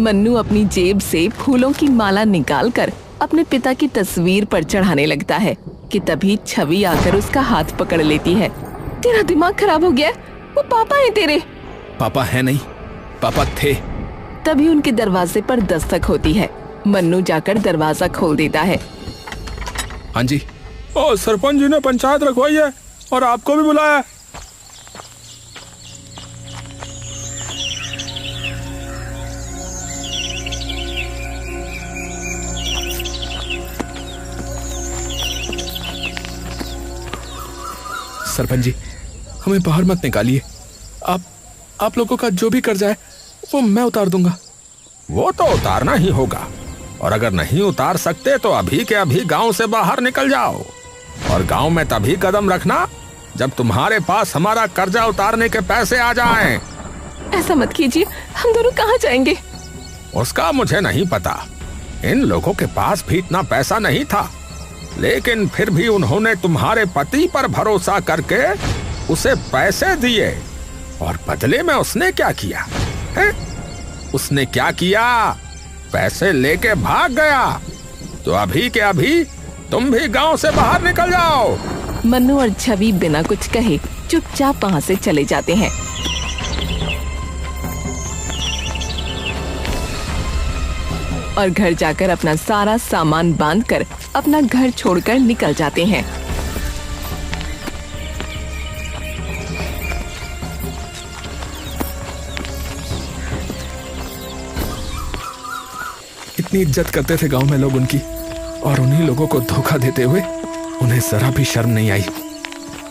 मन्नू अपनी जेब से फूलों की माला निकालकर अपने पिता की तस्वीर पर चढ़ाने लगता है कि तभी छवि आकर उसका हाथ पकड़ लेती है। तेरा दिमाग खराब हो गया? वो पापा है तेरे। पापा है नहीं, पापा थे। तभी उनके दरवाजे पर दस्तक होती है। मन्नू जाकर दरवाजा खोल देता है। हाँ जी। सरपंच जी ने पंचायत रखवाई है और आपको भी बुलाया। सरपंच जी, हमें बाहर मत निकालिए। आप लोगों का जो भी कर्जा है वो मैं उतार दूंगा। वो तो उतारना ही होगा, और अगर नहीं उतार सकते तो अभी के अभी गांव से बाहर निकल जाओ। और गांव में तभी कदम रखना जब तुम्हारे पास हमारा कर्जा उतारने के पैसे आ जाएं। ऐसा मत कीजिए, हम दोनों कहाँ जाएंगे? उसका मुझे नहीं पता। इन लोगों के पास भी इतना पैसा नहीं था, लेकिन फिर भी उन्होंने तुम्हारे पति पर भरोसा करके उसे पैसे दिए, और बदले में उसने क्या किया है? उसने क्या किया? पैसे लेके भाग गया। तो अभी के अभी तुम भी गांव से बाहर निकल जाओ। मन्नू और छवि बिना कुछ कहे चुपचाप वहाँ से चले जाते हैं। और घर जाकर अपना सारा सामान बांधकर अपना घर छोड़कर निकल जाते हैं। इतनी इज्जत करते थे गांव में लोग उनकी, और उन्हीं लोगों को धोखा देते हुए उन्हें जरा भी शर्म नहीं आई।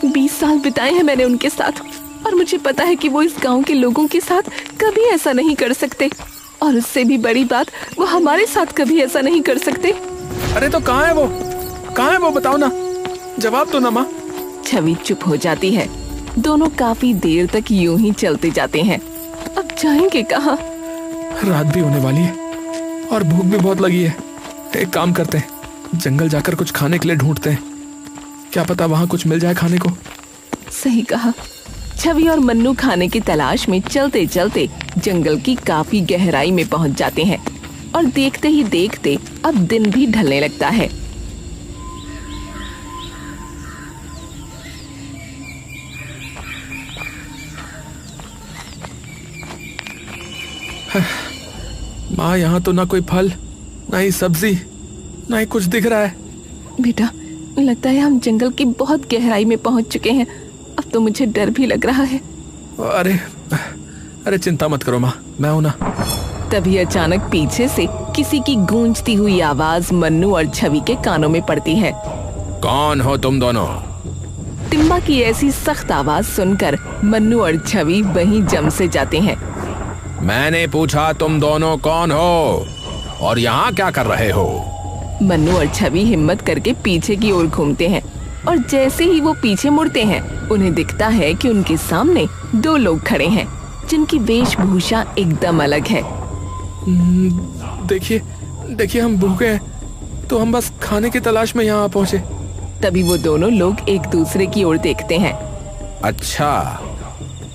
20 साल बिताए हैं मैंने उनके साथ, और मुझे पता है कि वो इस गांव के लोगों के साथ कभी ऐसा नहीं कर सकते, और उससे भी बड़ी बात, वो हमारे साथ कभी ऐसा नहीं कर सकते। अरे तो कहाँ है वो? कहाँ है वो? बताओ ना, जवाब दो ना माँ। छवि चुप हो जाती है। दोनों काफी देर तक यूं ही चलते जाते हैं। अब जाएंगे कहाँ? रात भी होने वाली है और भूख भी बहुत लगी है। एक काम करते हैं, जंगल जाकर कुछ खाने के लिए ढूंढते हैं। क्या पता वहाँ कुछ मिल जाए खाने को। सही कहा। छवि और मन्नू खाने की तलाश में चलते चलते जंगल की काफी गहराई में पहुंच जाते हैं, और देखते ही देखते अब दिन भी ढलने लगता है। माँ, यहाँ तो ना कोई फल, ना ही सब्जी, ना ही कुछ दिख रहा है। बेटा, लगता है हम जंगल की बहुत गहराई में पहुंच चुके हैं। अब तो मुझे डर भी लग रहा है। अरे चिंता मत करो माँ, मैं हूं ना। तभी अचानक पीछे से किसी की गूंजती हुई आवाज मन्नू और छवि के कानों में पड़ती है। कौन हो तुम दोनों? टिम्बा की ऐसी सख्त आवाज सुनकर मन्नू और छवि वहीं जम से जाते हैं। मैंने पूछा तुम दोनों कौन हो और यहाँ क्या कर रहे हो? मन्नू और छवि हिम्मत करके पीछे की ओर घूमते हैं, और जैसे ही वो पीछे मुड़ते हैं उन्हें दिखता है कि उनके सामने 2 लोग खड़े हैं जिनकी वेशभूषा एकदम अलग है। देखिए हम भूखे हैं, तो हम बस खाने की तलाश में यहाँ पहुँचे। तभी वो दोनों लोग एक दूसरे की ओर देखते हैं। अच्छा,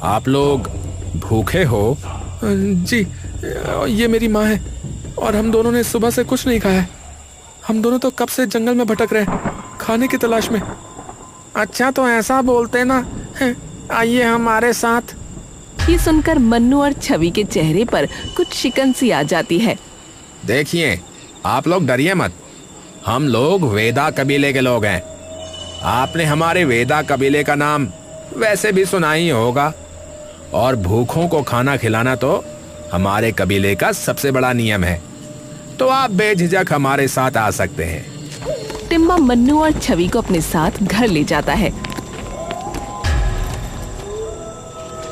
आप लोग भूखे हो? जी, ये मेरी माँ है, और हम दोनों ने सुबह से कुछ नहीं खाया है। हम दोनों तो कब से जंगल में भटक रहे हैं, खाने की तलाश में। अच्छा, तो ऐसा बोलते ना, आइए हमारे साथ। ये सुनकर मन्नू और छवि के चेहरे पर कुछ शिकन सी आ जाती है। देखिए, आप लोग डरिए मत। हम लोग वेदा कबीले के लोग हैं। आपने हमारे वेदा कबीले का नाम वैसे भी सुना ही होगा, और भूखों को खाना खिलाना तो हमारे कबीले का सबसे बड़ा नियम है। तो आप बेझिझक हमारे साथ आ सकते हैं। टिम्बा मन्नू और छवि को अपने साथ घर ले जाता है।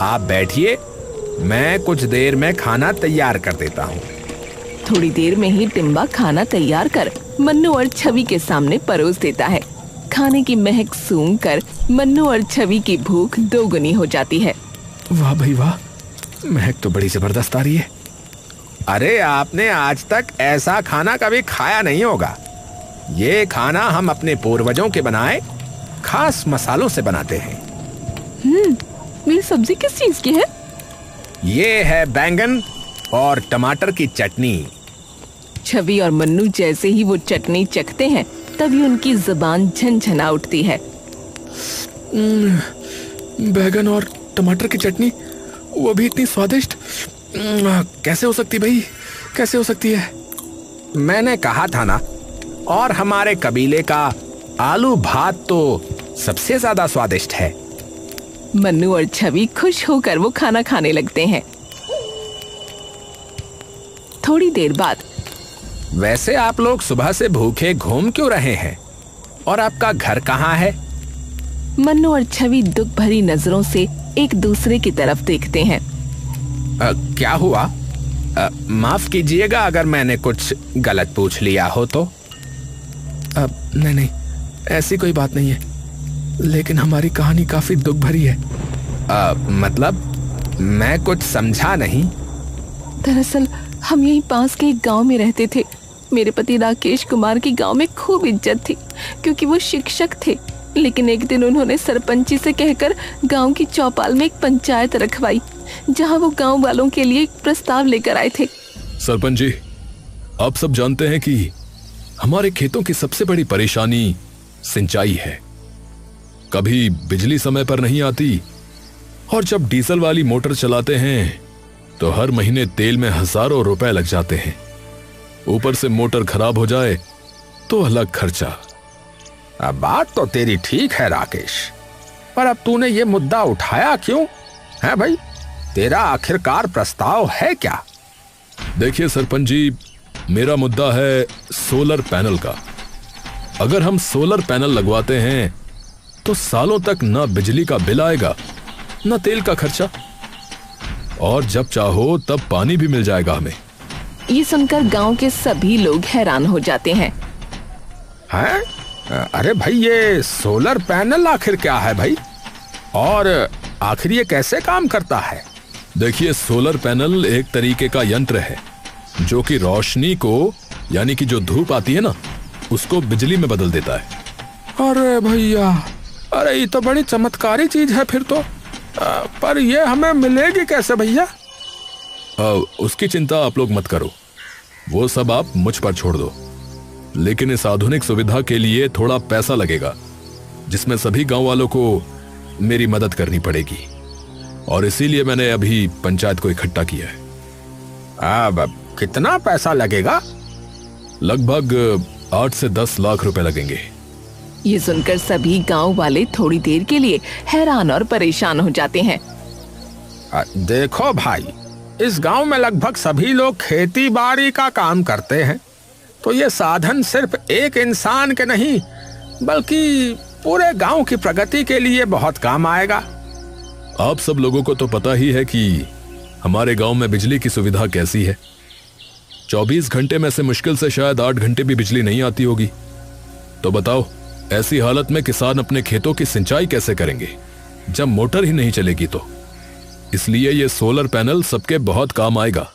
आप बैठिए, मैं कुछ देर में खाना तैयार कर देता हूँ। थोड़ी देर में ही टिम्बा खाना तैयार कर मन्नू और छवि के सामने परोस देता है। खाने की महक सूंघकर मन्नू और छवि की भूख 2 गुनी हो जाती है। वाह भाई वाह, महक तो बड़ी जबरदस्त आ रही है। अरे, आपने आज तक ऐसा खाना कभी खाया नहीं होगा। ये खाना हम अपने पूर्वजों के बनाए खास मसालों से बनाते हैं। मेरी सब्जी किस चीज की है? ये है बैंगन, और टमाटर की चटनी। छवि और मन्नू जैसे ही वो चटनी चखते हैं तभी उनकी जुबान झनझना उठती है। बैगन और टमाटर की चटनी, वो भी इतनी स्वादिष्ट, कैसे हो सकती भाई, कैसे हो सकती है? मैंने कहा था ना, और हमारे कबीले का आलू भात तो सबसे ज्यादा स्वादिष्ट है। मन्नू और छवि खुश होकर वो खाना खाने लगते हैं। थोड़ी देर बाद, वैसे आप लोग सुबह से भूखे घूम क्यों रहे हैं, और आपका घर कहाँ है? मन्नू और छवि दुख भरी नजरों से एक दूसरे की तरफ देखते हैं। क्या हुआ? माफ कीजिएगा अगर मैंने कुछ गलत पूछ लिया हो तो। नहीं, ऐसी कोई बात नहीं है, लेकिन हमारी कहानी काफी दुख भरी है। मतलब मैं कुछ समझा नहीं। दरअसल हम यहीं पास के एक गांव में रहते थे। मेरे पति राकेश कुमार की गांव में खूब इज्जत थी क्योंकि वो शिक्षक थे, लेकिन एक दिन उन्होंने सरपंची से कहकर गांव की चौपाल में एक पंचायत रखवाई जहां वो गांव वालों के लिए एक प्रस्ताव लेकर आए थे। सरपंच जी, आप सब जानते हैं कि हमारे खेतों की सबसे बड़ी परेशानी सिंचाई है। कभी बिजली समय पर नहीं आती, और जब डीजल वाली मोटर चलाते हैं तो हर महीने तेल में हजारों रुपए लग जाते हैं। ऊपर से मोटर खराब हो जाए तो अलग खर्चा। अब बात तो तेरी ठीक है राकेश, पर अब तूने ये मुद्दा उठाया क्यों है भाई? तेरा आखिरकार प्रस्ताव है क्या? देखिए सरपंच जी, मेरा मुद्दा है सोलर पैनल का। अगर हम सोलर पैनल लगवाते हैं तो सालों तक ना बिजली का बिल आएगा, ना तेल का खर्चा, और जब चाहो तब पानी भी मिल जाएगा हमें। ये सुनकर गांव के सभी लोग हैरान हो जाते हैं। हैं? अरे भाई, ये सोलर पैनल आखिर क्या है भाई, और आखिर ये कैसे काम करता है? देखिए, सोलर पैनल एक तरीके का यंत्र है जो कि रोशनी को, यानी कि जो धूप आती है ना, उसको बिजली में बदल देता है। अरे भैया, अरे ये तो बड़ी चमत्कारी चीज है फिर तो। पर ये हमें मिलेगी कैसे भैया? उसकी चिंता आप लोग मत करो, वो सब आप मुझ पर छोड़ दो। लेकिन इस आधुनिक सुविधा के लिए थोड़ा पैसा लगेगा, जिसमें सभी गांव वालों को मेरी मदद करनी पड़ेगी, और इसीलिए मैंने अभी पंचायत को इकट्ठा किया है। अब कितना पैसा लगेगा? लगभग 8 से 10 लाख रुपए लगेंगे। ये सुनकर सभी गांव वाले थोड़ी देर के लिए हैरान और परेशान हो जाते हैं। देखो भाई, इस गांव में लगभग सभी लोग खेती बाड़ी का काम करते हैं, तो ये साधन सिर्फ एक इंसान के नहीं बल्कि पूरे गांव की प्रगति के लिए बहुत काम आएगा। आप सब लोगों को तो पता ही है कि हमारे गांव में बिजली की सुविधा कैसी है। 24 घंटे में से मुश्किल से शायद 8 घंटे भी बिजली नहीं आती होगी। तो बताओ, ऐसी हालत में किसान अपने खेतों की सिंचाई कैसे करेंगे जब मोटर ही नहीं चलेगी? तो इसलिए ये सोलर पैनल सबके बहुत काम आएगा।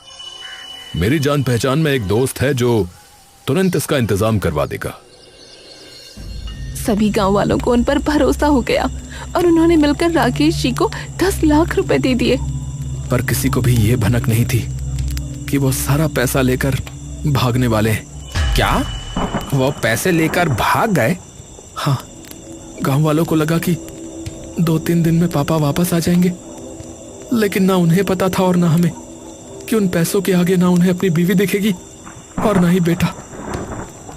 मेरी जान पहचान में एक दोस्त है जो तुरंत इसका इंतजाम करवा देगा। सभी गांव वालों को उन पर भरोसा हो गया और उन्होंने मिलकर राकेश जी को 10 लाख रुपए दे दिए। पर किसी को भी ये भनक नहीं थी कि वो सारा पैसा लेकर भागने वाले हैं। क्या वो पैसे लेकर भाग गए? हाँ, गांव वालों को लगा कि 2-3 दिन में पापा वापस आ जाएंगे, लेकिन ना उन्हें पता था और ना हमें कि उन पैसों के आगे ना उन्हें अपनी बीवी दिखेगी और ना ही बेटा।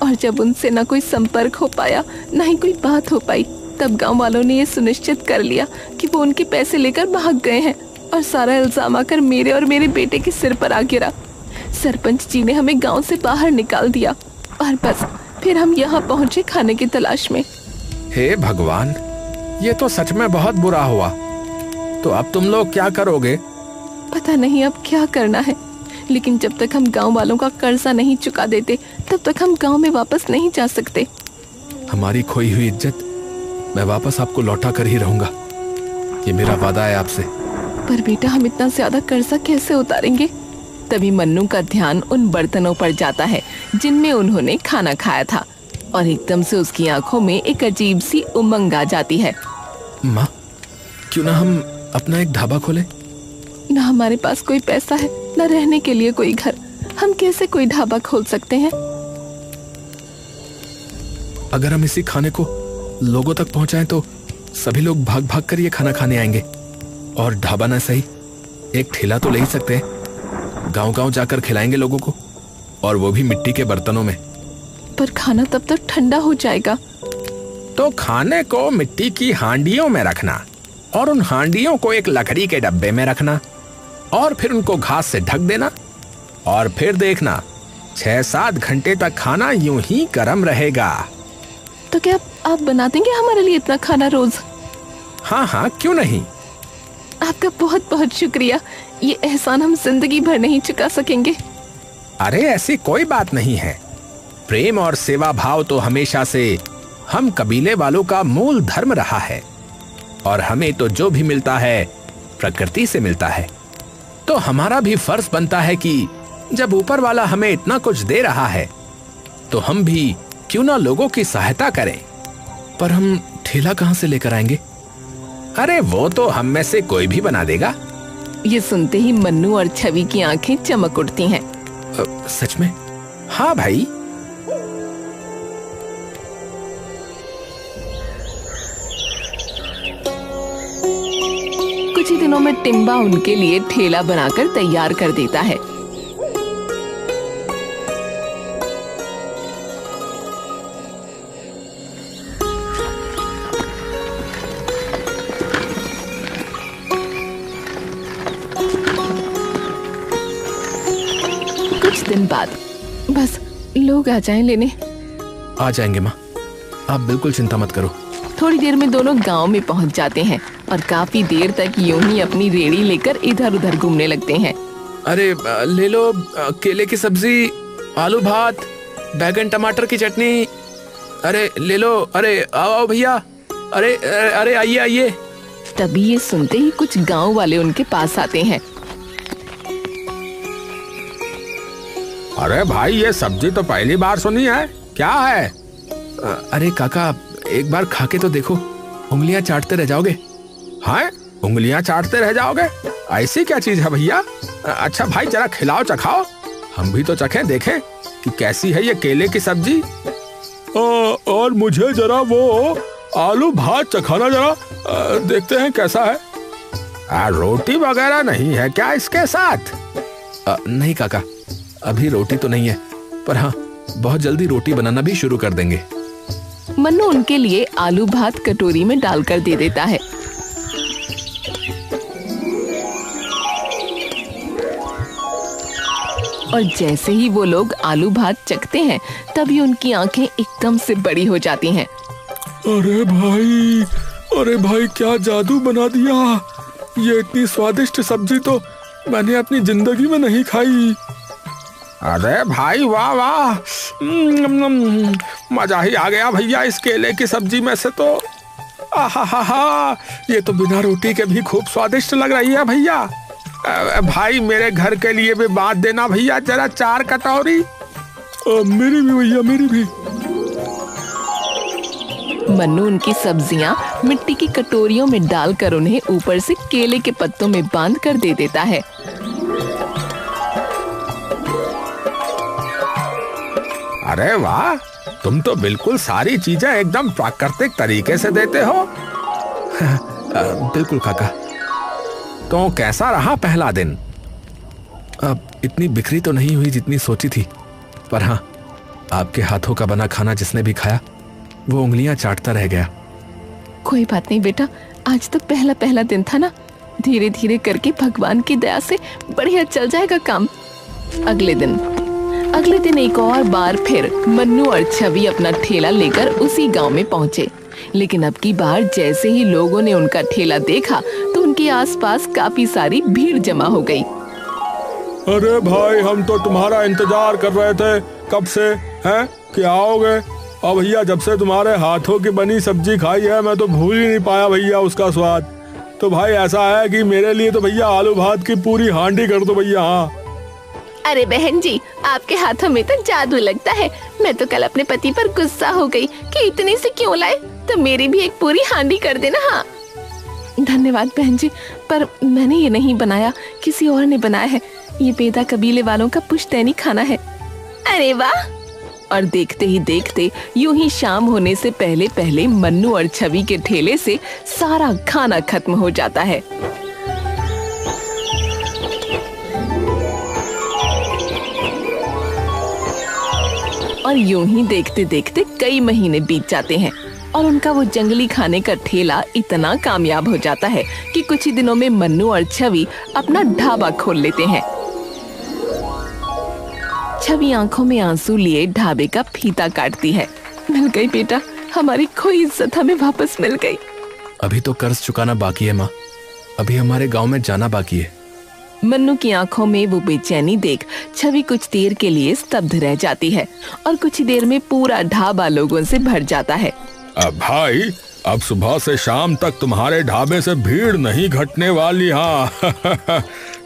और जब उनसे ना कोई संपर्क हो पाया, ना ही कोई बात हो पाई, तब गांव वालों ने ये सुनिश्चित कर लिया कि वो उनके पैसे लेकर भाग गए हैं, और सारा इल्जाम आकर मेरे और मेरे बेटे के सिर पर आ गिरा। सरपंच जी ने हमें गांव से बाहर निकाल दिया और बस फिर हम यहाँ पहुंचे खाने की तलाश में। हे भगवान, ये तो सच में बहुत बुरा हुआ। तो अब तुम लोग क्या करोगे? पता नहीं अब क्या करना है, लेकिन जब तक हम गांव वालों का कर्जा नहीं चुका देते तब तक हम गांव में वापस नहीं जा सकते। हमारी खोई हुई इज्जत मैं वापस आपको लौटा कर ही रहूंगा, ये मेरा वादा है आपसे। पर बेटा, हम इतना ज्यादा कर्जा कैसे उतारेंगे? तभी मन्नू का ध्यान उन बर्तनों पर जाता है जिनमें उन्होंने खाना खाया था, और एकदम से उसकी आंखों में एक अजीब सी उमंग आ जाती है। माँ, क्यों ना हम अपना एक ढाबा खोलें? ना हमारे पास कोई पैसा है, ना रहने के लिए कोई घर। हम कैसे कोई ढाबा खोल सकते हैं? अगर हम इसी खाने को लोगों तक पहुंचाएं तो सभी लोग भाग भाग कर ये खाना खाने आएंगे। और ढाबा ना सही, एक ठेला तो ले ही सकते हैं। गांव-गांव जाकर खिलाएंगे लोगों को, और वो भी मिट्टी के बर्तनों में। पर खाना तब तक ठंडा हो जाएगा। तो खाने को मिट्टी की हांडियों में रखना, और उन हांडियों को एक लकड़ी के डब्बे में रखना, और फिर उनको घास से ढक देना, और फिर देखना 6-7 घंटे तक खाना यूं ही गर्म रहेगा। तो क्या आप बना देंगे हमारे लिए इतना खाना रोज? हाँ हाँ, क्यों नहीं। आपका बहुत बहुत शुक्रिया। ये एहसान हम जिंदगी भर नहीं चुका सकेंगे। अरे ऐसी कोई बात नहीं है। प्रेम और सेवा भाव तो हमेशा से हम कबीले वालों का मूल धर्म रहा है, और हमें तो जो भी मिलता है प्रकृति से मिलता है। तो हमारा भी फर्ज बनता है कि जब ऊपर वाला हमें इतना कुछ दे रहा है तो हम भी क्यों ना लोगों की सहायता करें। पर हम ठेला कहां से लेकर आएंगे? अरे वो तो हम में से कोई भी बना देगा। ये सुनते ही मन्नू और छवि की आंखें चमक उठती हैं। सच में? हाँ भाई। कुछ ही दिनों में टिम्बा उनके लिए ठेला बनाकर तैयार कर देता है। कुछ दिन बाद बस लोग आ जाएं लेने। आ जाएंगे माँ, आप बिल्कुल चिंता मत करो। थोड़ी देर में दोनों गांव में पहुंच जाते हैं और काफी देर तक यूं ही अपनी रेड़ी लेकर इधर उधर घूमने लगते हैं। अरे ले लो केले की सब्जी, आलू भात, बैगन टमाटर की चटनी। अरे ले लो, अरे आओ आओ भैया, अरे अरे आइए आइए। तभी ये सुनते ही कुछ गांव वाले उनके पास आते हैं। अरे भाई, ये सब्जी तो पहली बार सुनी है, क्या है? अरे काका, एक बार खा के तो देखो, उंगलियां चाटते रह जाओगे। हाँ, उंगलियां चाटते रह जाओगे? ऐसी क्या चीज है भैया? अच्छा भाई, जरा खिलाओ चखाओ, हम भी तो चखें, देखें कि कैसी है ये केले की सब्जी। और मुझे जरा वो आलू भात चखाना, जरा देखते हैं कैसा है। रोटी वगैरह नहीं है क्या इसके साथ? नहीं काका, अभी रोटी तो नहीं है, पर हाँ बहुत जल्दी रोटी बनाना भी शुरू कर देंगे। मन्नू उनके लिए आलू भात कटोरी में डालकर दे देता है। और जैसे ही वो लोग आलू भात चखते हैं तभी उनकी आंखें एकदम से बड़ी हो जाती हैं। अरे भाई क्या जादू बना दिया। ये इतनी स्वादिष्ट सब्जी तो मैंने अपनी जिंदगी में नहीं खाई। अरे भाई वाह वाह, मजा ही आ गया भैया इस केले की सब्जी में से तो। आहा, ये तो बिना रोटी के भी खूब स्वादिष्ट लग रही है भैया। भाई मेरे घर के लिए भी बात देना भैया, जरा 4 कटोरी। मेरी भी भैया, मेरी भी। मन्नू उनकी सब्जियां मिट्टी की कटोरियों में डालकर उन्हें ऊपर से केले के पत्तों में बांध कर दे देता है। अरे वाह, तुम तो बिल्कुल सारी चीजें एकदम प्राकृतिक तरीके से देते हो। बिल्कुल काका। तो कैसा रहा पहला दिन? अब इतनी बिखरी तो नहीं हुई जितनी सोची थी, पर हाँ, आपके हाथों का बना खाना जिसने भी खाया वो उंगलियां चाटता रह गया। कोई बात नहीं बेटा, आज तो पहला दिन था ना, धीरे धीरे करके भगवान की दया से बढ़िया चल जाएगा काम। अगले दिन एक और बार फिर मन्नू और छवि अपना ठेला लेकर उसी गांव में पहुंचे। लेकिन अब की बार जैसे ही लोगों ने उनका ठेला देखा तो उनके आसपास काफी सारी भीड़ जमा हो गई। अरे भाई, हम तो तुम्हारा इंतजार कर रहे थे कब से, हैं कि आओगे। और भैया, जब से तुम्हारे हाथों की बनी सब्जी खाई है मैं तो भूल ही नहीं पाया भैया उसका स्वाद। तो भाई ऐसा है कि मेरे लिए तो भैया आलू भात की पूरी हांडी कर दो भैया। हाँ। अरे बहन जी, आपके हाथों में तो जादू लगता है। मैं तो कल अपने पति पर गुस्सा हो गई कि इतनी से क्यों लाए, तो मेरी भी एक पूरी हांडी कर देना। हाँ, धन्यवाद बहन जी, पर मैंने ये नहीं बनाया, किसी और ने बनाया है। ये बेदा कबीले वालों का पुश्तैनी खाना है। अरे वाह! और देखते ही देखते यूं ही शाम होने से पहले पहले मन्नू और छवि के ठेले से सारा खाना खत्म हो जाता है। और यूं ही देखते देखते कई महीने बीत जाते हैं और उनका वो जंगली खाने का ठेला इतना कामयाब हो जाता है कि कुछ ही दिनों में मन्नू और छवि अपना ढाबा खोल लेते हैं। छवि आंखों में आंसू लिए ढाबे का फीता काटती है। मिल गई बेटा, हमारी खोई इज्जत हमें वापस मिल गई। अभी तो कर्ज चुकाना बाकी है माँ, अभी हमारे गांव में जाना बाकी है। मन्नू की आंखों में वो बेचैनी देख छवि कुछ देर के लिए स्तब्ध रह जाती है और कुछ ही देर में पूरा ढाबा लोगों से भर जाता है। अब भाई, अब सुबह से शाम तक तुम्हारे ढाबे से भीड़ नहीं घटने वाली। हाँ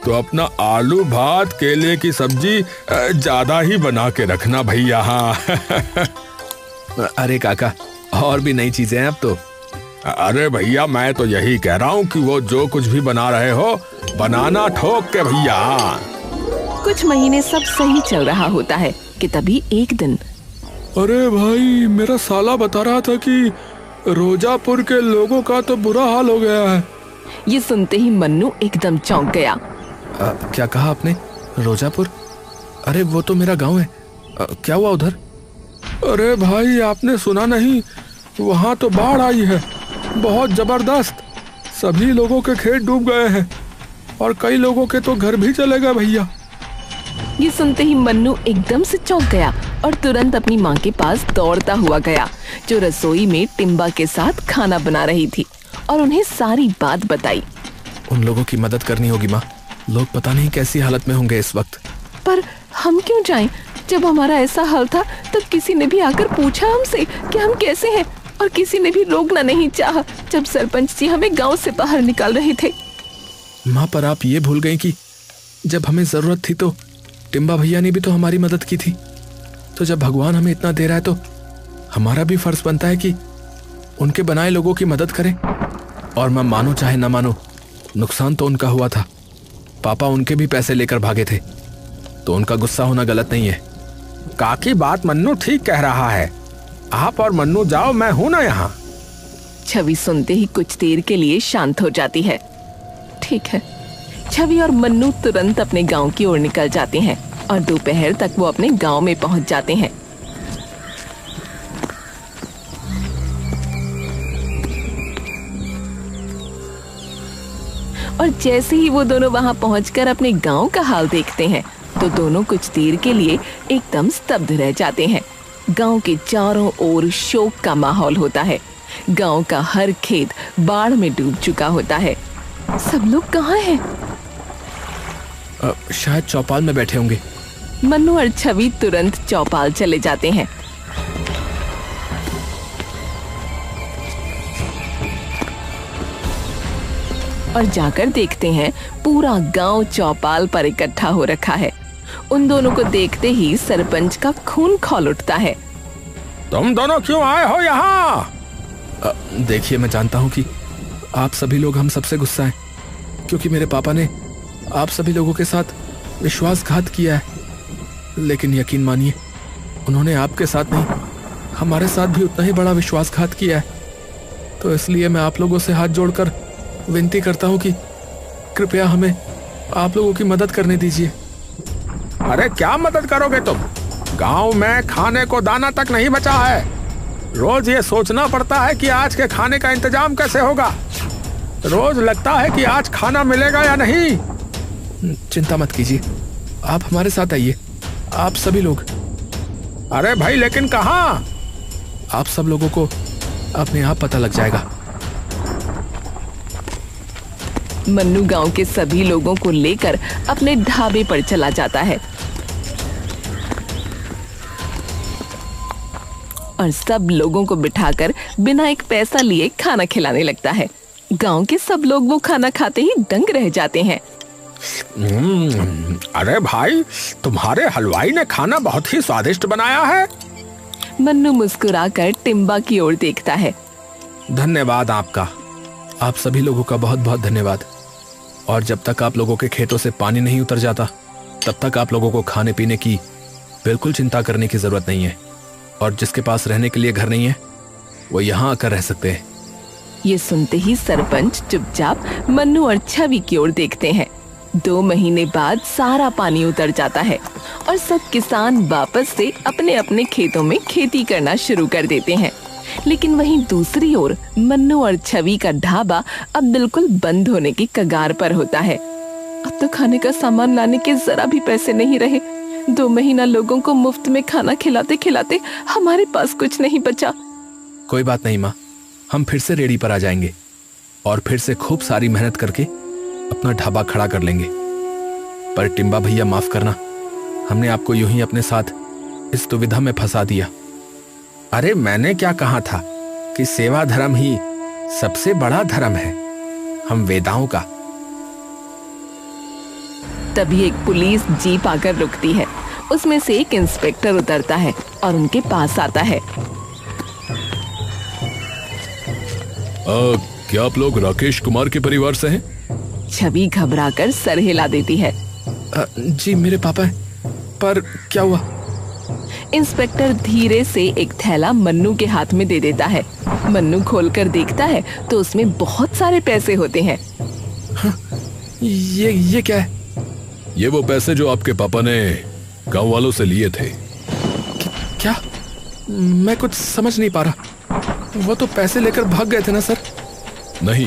तो अपना आलू भात केले की सब्जी ज्यादा ही बना के रखना भैया। हाँ अरे काका, और भी नई चीजें हैं अब तो। अरे भैया, मैं तो यही कह रहा हूँ कि वो जो कुछ भी बना रहे हो, बनाना ठोक के भैया। कुछ महीने सब सही चल रहा होता है कि तभी एक दिन, अरे भाई, मेरा साला बता रहा था कि रोजापुर के लोगों का तो बुरा हाल हो गया है। ये सुनते ही मन्नू एकदम चौंक गया। क्या कहा आपने? रोजापुर? अरे वो तो मेरा गांव है। क्या हुआ उधर? अरे भाई, आपने सुना नहीं? वहाँ तो बाढ़ आई है, बहुत जबरदस्त। सभी लोगों के खेत डूब गए हैं और कई लोगों के तो घर भी चले गए भैया। ये सुनते ही मन्नू एकदम से चौंक गया और तुरंत अपनी माँ के पास दौड़ता हुआ गया, जो रसोई में टिम्बा के साथ खाना बना रही थी, और उन्हें सारी बात बताई। उन लोगों की मदद करनी होगी माँ, लोग पता नहीं कैसी हालत में होंगे इस वक्त। पर हम क्यों जाएं? जब हमारा ऐसा हाल था तब किसी ने भी आकर पूछा हमसे कि हम कैसे हैं, और किसी ने भी रोकना नहीं चाहा जब सरपंच जी हमें गांव से बाहर निकाल रहे थे। माँ, पर आप ये भूल गई कि जब हमें जरूरत थी तो टिम्बा भैया ने भी तो हमारी मदद की थी। तो जब भगवान हमें इतना दे रहा है तो हमारा भी फर्ज बनता है कि उनके बनाए लोगों की मदद करें। और मैं मानो चाहे ना मानो, नुकसान तो उनका हुआ था। पापा उनके भी पैसे लेकर भागे थे, तो उनका गुस्सा होना गलत नहीं है। काकी बात मन्नू ठीक कह रहा है। आप और मन्नू जाओ, मैं हूं ना यहाँ। छवि सुनते ही कुछ देर के लिए शांत हो जाती है। ठीक है। छवि और मन्नू तुरंत अपने गांव की ओर निकल जाते हैं और दोपहर तक वो अपने गांव में पहुंच जाते हैं। और जैसे ही वो दोनों वहां पहुंचकर अपने गांव का हाल देखते हैं तो दोनों कुछ देर के लिए एकदम स्तब्ध रह जाते हैं। गांव के चारों ओर शोक का माहौल होता है। गांव का हर खेत बाढ़ में डूब चुका होता है। सब लोग कहाँ हैं? शायद चौपाल में बैठे होंगे। मन्नू और छवि तुरंत चौपाल चले जाते हैं। और जाकर देखते हैं पूरा गांव चौपाल पर इकट्ठा हो रखा है। उन दोनों को देखते ही सरपंच का खून खौल उठता है। तुम दोनों क्यों आए हो यहाँ? देखिए, मैं जानता हूँ कि आप सभी लोग हम सबसे गुस्सा हैं, क्योंकि मेरे पापा ने आप सभी लोगों के साथ विश्वासघात किया है। लेकिन यकीन मानिए, उन्होंने आपके साथ नहीं, हमारे साथ भी उतना ही बड़ा विश्वासघात किया है। तो इसलिए मैं आप लोगों से हाथ जोड़कर विनती करता हूँ कि कृपया हमें आप लोगों की मदद करने दीजिए। अरे क्या मदद करोगे तुम? गांव में खाने को दाना तक नहीं बचा है। रोज ये सोचना पड़ता है कि आज के खाने का इंतजाम कैसे होगा। रोज लगता है कि आज खाना मिलेगा या नहीं। चिंता मत कीजिए, आप हमारे साथ आइए, आप सभी लोग। अरे भाई, लेकिन कहाँ? आप सब लोगों को अपने आप पता लग जाएगा। मन्नू गांव के सभी लोगों को लेकर अपने ढाबे पर चला जाता है और सब लोगों को बिठाकर बिना एक पैसा लिए खाना खिलाने लगता है। गांव के सब लोग वो खाना खाते ही दंग रह जाते हैं। अरे भाई, तुम्हारे हलवाई ने खाना बहुत ही स्वादिष्ट बनाया है। मन्नू मुस्कुराकर टिम्बा की ओर देखता है। धन्यवाद आपका। आप सभी लोगों का बहुत बहुत धन्यवाद। और जब तक आप लोगों के खेतों से पानी नहीं उतर जाता तब तक आप लोगों को खाने पीने की बिल्कुल चिंता करने की जरूरत नहीं है। और जिसके पास रहने के लिए घर नहीं है वो यहाँ आकर रह सकते हैं। ये सुनते ही सरपंच चुपचाप मन्नू और छवि की ओर देखते हैं। 2 महीने बाद सारा पानी उतर जाता है और सब किसान वापस से अपने अपने खेतों में खेती करना शुरू कर देते हैं। लेकिन वहीं दूसरी ओर मन्नू और छवि का ढाबा अब बिल्कुल बंद होने की कगार पर होता है। अब तो खाने का सामान लाने के जरा भी पैसे नहीं रहे। 2 महीना लोगों को मुफ्त में खाना खिलाते खिलाते हमारे पास कुछ नहीं बचा। कोई बात नहीं माँ, हम फिर से रेडी पर आ जाएंगे और फिर से खूब सारी मेहनत करके अपना ढाबा खड़ा कर लेंगे। पर टिम्बा भैया माफ करना, हमने आपको यूं ही अपने साथ इस दुविधा में फंसा दिया। अरे मैंने क्या कहा था कि सेवा धर्म ही सबसे बड़ा धर्म है, हम वेदाओं का। तभी एक पुलिस जीप आकर रुकती है। उसमें से एक इंस्पेक्टर उतरता है और उनके पास आता है। क्या आप लोग राकेश कुमार के परिवार से हैं? छवि घबराकर सर हिला देती है। जी मेरे पापा हैं, पर क्या हुआ? इंस्पेक्टर धीरे से एक थैला मन्नू के हाथ में दे देता है। मन्नू खोलकर देखता है तो उसमें बहुत सारे पैसे होते हैं। ये क्या है? ये वो पैसे जो आपके पापा ने गांव वालों से लिए थे। क्या? मैं कुछ समझ नहीं पा रहा। वो तो पैसे लेकर भाग गए थे ना सर? नहीं,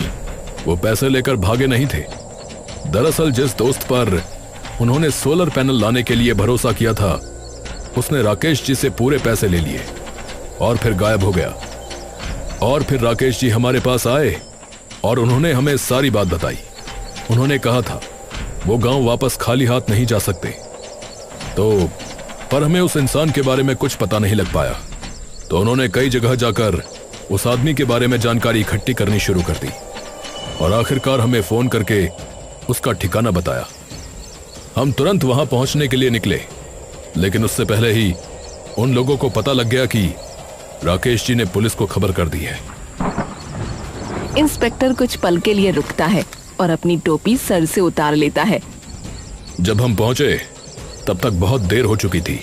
वो पैसे लेकर भागे नहीं थे। दरअसल जिस दोस्त पर उन्होंने सोलर पैनल लाने के लिए भरोसा किया था उसने राकेश जी से पूरे पैसे ले लिए और फिर गायब हो गया। और फिर राकेश जी हमारे पास आए और उन्होंने हमें सारी बात बताई। उन्होंने कहा था वो गांव वापस खाली हाथ नहीं जा सकते। तो पर हमें उस इंसान के बारे में कुछ पता नहीं लग पाया, तो उन्होंने कई जगह जाकर उस आदमी के बारे में जानकारी इकट्ठी करनी शुरू कर दी और आखिरकार हमें फोन करके उसका ठिकाना बताया। हम तुरंत वहां पहुंचने के लिए निकले, लेकिन उससे पहले ही उन लोगों को पता लग गया कि राकेश जी ने पुलिस को खबर कर दी है। इंस्पेक्टर कुछ पल के लिए रुकता है और अपनी टोपी सर से उतार लेता है। जब हम पहुंचे तब तक बहुत देर हो चुकी थी।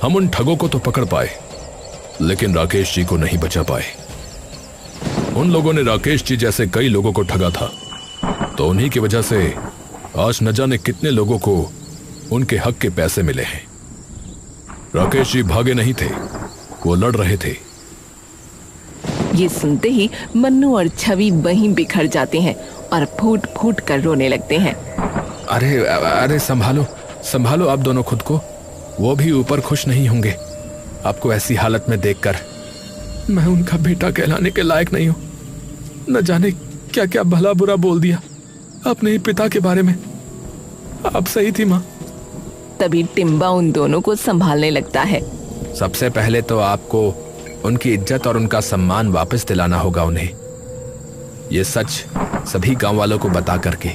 हम उन ठगों को तो पकड़ पाए, लेकिन राकेश जी को नहीं बचा पाए। उन लोगों ने राकेश जी जैसे कई लोगों को ठगा था, तो उन्हीं की वजह से आज न जाने कितने लोगों को उनके हक के पैसे मिले हैं। राकेश जी भागे नहीं थे, वो लड़ रहे थे। ये सुनते ही मन्नू और छवि वहीं बिखर जाते हैं और फूट फूट कर रोने लगते हैं। अरे अरे संभालो संभालो आप दोनों खुद को। वो भी ऊपर खुश नहीं होंगे आपको ऐसी हालत में देखकर। मैं उनका बेटा कहलाने के लायक नहीं हूं। न जाने क्या क्या भला बुरा बोल दिया अपने ही पिता के बारे में। आप सही थी माँ। तभी टिम्बा उन दोनों को संभालने लगता है। सबसे पहले तो आपको उनकी इज्जत और उनका सम्मान वापस दिलाना होगा उन्हें, ये सच सभी गांव वालों को बता करके।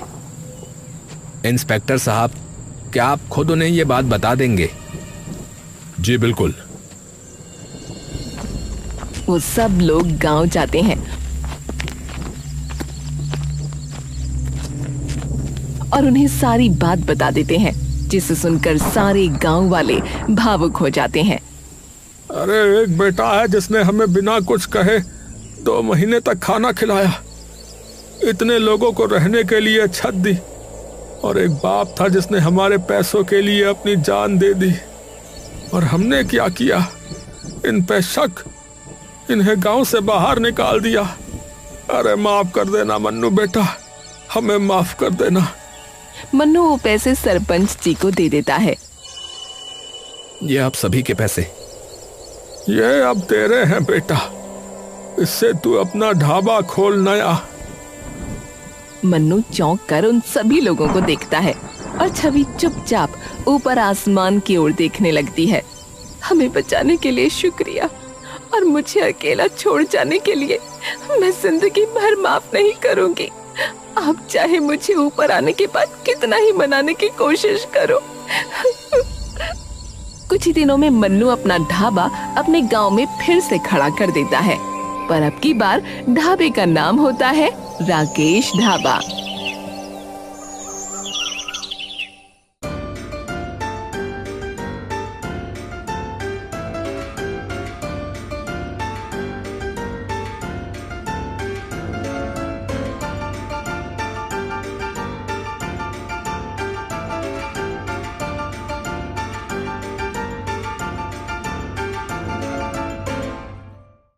इंस्पेक्टर साहब, क्या आप खुद उन्हें ये बात बता देंगे? जी बिल्कुल। वो सब लोग गांव जाते हैं और उन्हें सारी बात बता देते हैं, जिसे सुनकर सारे गांव वाले भावुक हो जाते हैं। अरे एक बेटा है जिसने हमें बिना कुछ कहे 2 महीने तक खाना खिलाया, इतने लोगों को रहने के लिए छत दी, और एक बाप था जिसने हमारे पैसों के लिए अपनी जान दे दी। और हमने क्या किया? इन पे शक, इन्हें गांव से बाहर निकाल दिया। अरे माफ कर देना मन्नू बेटा, हमें माफ कर देना। मन्नू वो पैसे सरपंच जी को दे देता है। ये आप सभी के पैसे। ये अब तेरे हैं बेटा, इससे तू अपना ढाबा खोल नया। मन्नू चौंक कर उन सभी लोगों को देखता है और छवि चुपचाप ऊपर आसमान की ओर देखने लगती है। हमें बचाने के लिए शुक्रिया, और मुझे अकेला छोड़ जाने के लिए मैं जिंदगी भर माफ नहीं करूंगी। आप चाहे मुझे ऊपर आने के बाद कितना ही मनाने की कोशिश करो। कुछ ही दिनों में मन्नू अपना ढाबा अपने गांव में फिर से खड़ा कर देता है। पर अब की बार ढाबे का नाम होता है राकेश ढाबा।